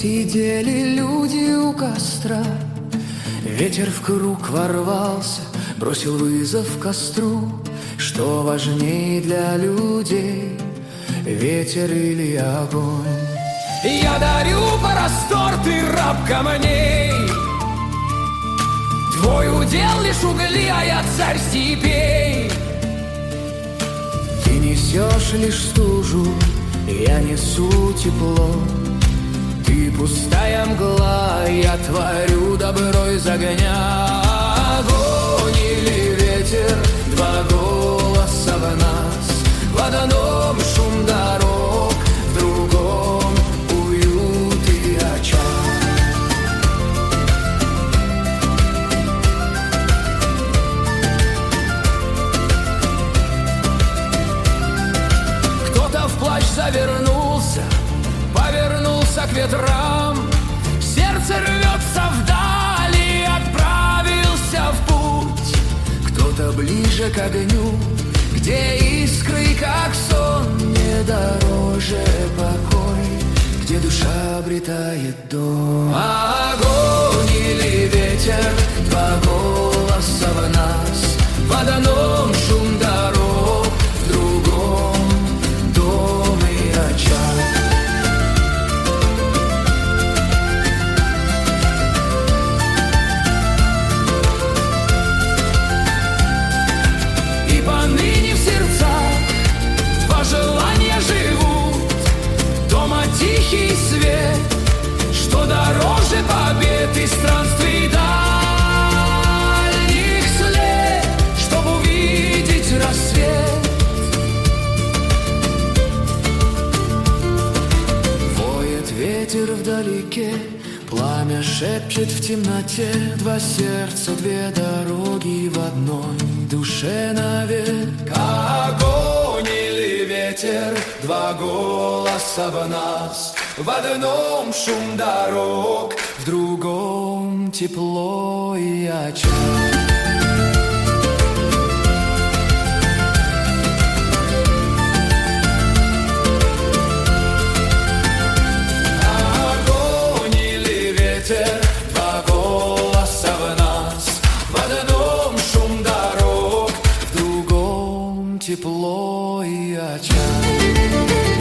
Сидели люди у костра, ветер в круг ворвался, бросил вызов костру. Что важнее для людей, ветер или огонь? Я дарю простор, ты раб камней. Твой удел лишь угли, а я царь степей. Ты несешь лишь стужу, я несу тепло. Ты пустая мгла, я творю добро из огня. Огонь или ветер, два голоса в нас. В одном шум дорог, в другом уют и очаг. Кто-то в плащ завернулся, повернулся к ветрам. Сердце рвется вдали, отправился в путь. Кто-то ближе к огню, где искры, как сон, не дороже покой, где душа обретает дом. Огонь или ветер, два голоса в нас. В одном шум дорог, в другом дом и очаг. И поныне в сердцах два желания живут. Дома тихий свет, что дороже побед и странствий дальних след, чтоб увидеть рассвет. Воет ветер вдалеке, пламя шепчет в темноте. Два сердца, две дороги в одной душе навек. Огонь или ветер, два голоса в нас. В одном шум дорог, В другом тепло и очаг. огонь или ветер, два голоса в нас. В одном шум дорог, В другом тепло и очаг.